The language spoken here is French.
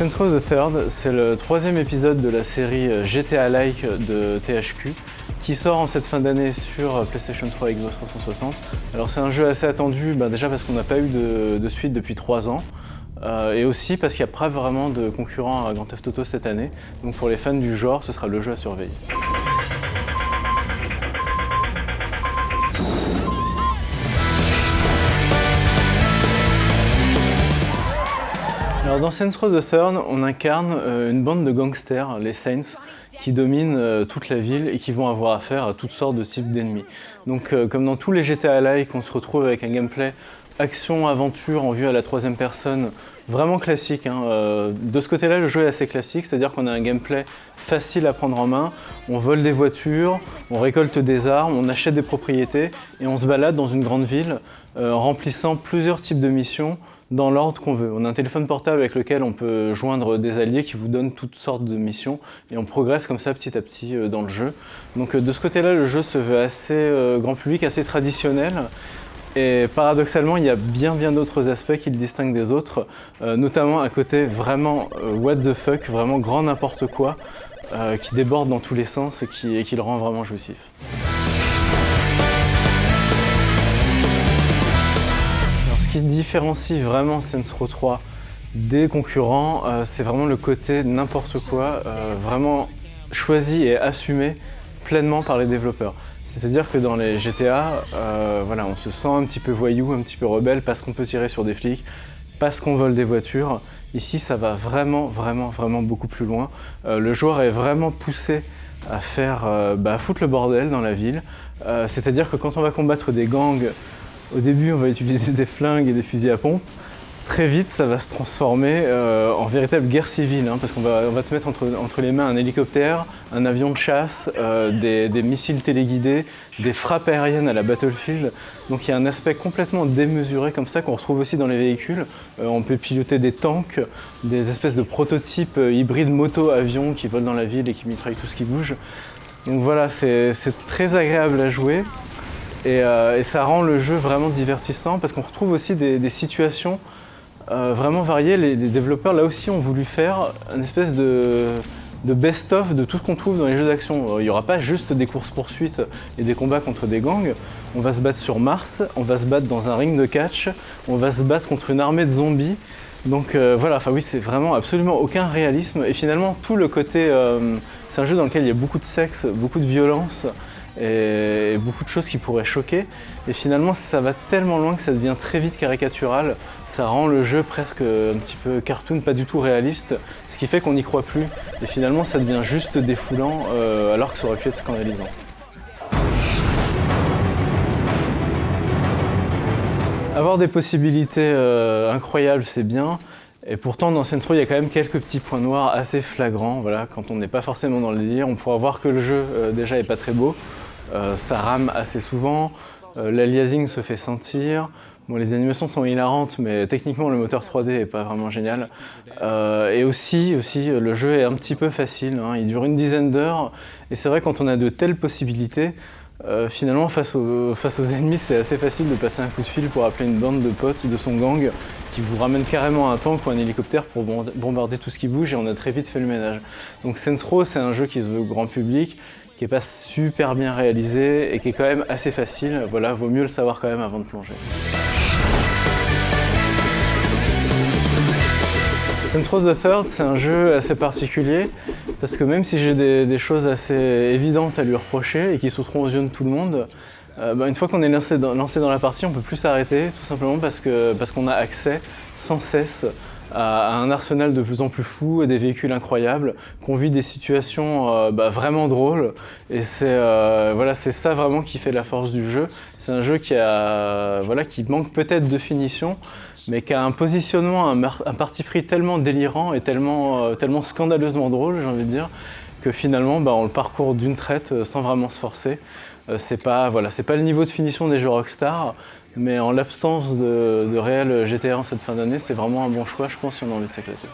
Saints Row the Third, c'est le troisième épisode de la série GTA-like de THQ qui sort en cette fin d'année sur PlayStation 3 et Xbox 360. Alors c'est un jeu assez attendu, déjà parce qu'on n'a pas eu de suite depuis 3 ans. Et aussi parce qu'il n'y a pas vraiment de concurrent à Grand Theft Auto cette année. Donc pour les fans du genre, ce sera le jeu à surveiller. Alors dans Saints Row the Third, on incarne une bande de gangsters, les Saints, qui dominent toute la ville et qui vont avoir affaire à toutes sortes de types d'ennemis. Donc comme dans tous les GTA-like, on se retrouve avec un gameplay action-aventure en vue à la troisième personne, vraiment classique. De ce côté-là, le jeu est assez classique, c'est-à-dire qu'on a un gameplay facile à prendre en main. On vole des voitures, on récolte des armes, on achète des propriétés et on se balade dans une grande ville en remplissant plusieurs types de missions dans l'ordre qu'on veut. On a un téléphone portable avec lequel on peut joindre des alliés qui vous donnent toutes sortes de missions et on progresse comme ça petit à petit dans le jeu. Donc de ce côté-là, le jeu se veut assez grand public, assez traditionnel. Et paradoxalement, il y a bien d'autres aspects qui le distinguent des autres, notamment un côté vraiment what the fuck, vraiment grand n'importe quoi, qui déborde dans tous les sens et qui le rend vraiment jouissif. Alors, ce qui différencie vraiment Saints Row 3 des concurrents, c'est vraiment le côté n'importe quoi, vraiment choisi et assumé pleinement par les développeurs. C'est-à-dire que dans les GTA, on se sent un petit peu voyou, un petit peu rebelle parce qu'on peut tirer sur des flics, parce qu'on vole des voitures. Ici, ça va vraiment beaucoup plus loin. Le joueur est vraiment poussé à faire foutre le bordel dans la ville. C'est-à-dire que quand on va combattre des gangs, au début, on va utiliser des flingues et des fusils à pompe. Très vite, ça va se transformer en véritable guerre civile, parce qu'on va te mettre entre les mains un hélicoptère, un avion de chasse, des missiles téléguidés, des frappes aériennes à la Battlefield. Donc il y a un aspect complètement démesuré comme ça qu'on retrouve aussi dans les véhicules. On peut piloter des tanks, des espèces de prototypes hybrides moto-avions qui volent dans la ville et qui mitraillent tout ce qui bouge. Donc voilà, c'est très agréable à jouer et ça rend le jeu vraiment divertissant parce qu'on retrouve aussi des situations vraiment variés. Les développeurs là aussi ont voulu faire une espèce de best-of de tout ce qu'on trouve dans les jeux d'action. Il n'y aura pas juste des courses-poursuites et des combats contre des gangs. On va se battre sur Mars, on va se battre dans un ring de catch, on va se battre contre une armée de zombies. Donc c'est vraiment absolument aucun réalisme. Et finalement, tout le côté... c'est un jeu dans lequel il y a beaucoup de sexe, beaucoup de violence et beaucoup de choses qui pourraient choquer. Et finalement, ça va tellement loin que ça devient très vite caricatural. Ça rend le jeu presque un petit peu cartoon, pas du tout réaliste, ce qui fait qu'on n'y croit plus. Et finalement, ça devient juste défoulant, alors que ça aurait pu être scandalisant. Avoir des possibilités incroyables, c'est bien. Et pourtant, dans Saints Row, il y a quand même quelques petits points noirs assez flagrants. Voilà, quand on n'est pas forcément dans le délire, on pourra voir que le jeu déjà est pas très beau. Ça rame assez souvent, l'aliasing se fait sentir. Bon, les animations sont hilarantes, mais techniquement le moteur 3D est pas vraiment génial. Et aussi, le jeu est un petit peu facile, il dure une dizaine d'heures. Et c'est vrai, quand on a de telles possibilités, finalement, face aux ennemis, c'est assez facile de passer un coup de fil pour appeler une bande de potes de son gang qui vous ramène carrément un tank ou un hélicoptère pour bombarder tout ce qui bouge et on a très vite fait le ménage. Donc Saints Row, c'est un jeu qui se veut grand public, qui n'est pas super bien réalisé et qui est quand même assez facile. Voilà, vaut mieux le savoir quand même avant de plonger. Saints Row the Third, c'est un jeu assez particulier parce que même si j'ai des choses assez évidentes à lui reprocher et qui sauteront aux yeux de tout le monde, une fois qu'on est lancé dans la partie, on ne peut plus s'arrêter, tout simplement parce qu'on a accès sans cesse à un arsenal de plus en plus fou et des véhicules incroyables, qu'on vit des situations vraiment drôles. Et c'est ça vraiment qui fait la force du jeu. C'est un jeu qui manque peut-être de finition, mais qui a un positionnement, un parti pris tellement délirant et tellement scandaleusement drôle, j'ai envie de dire, que finalement on le parcourt d'une traite sans vraiment se forcer. C'est pas le niveau de finition des jeux Rockstar, mais en l'absence de réel GTA en cette fin d'année, c'est vraiment un bon choix, je pense, si on a envie de s'éclater.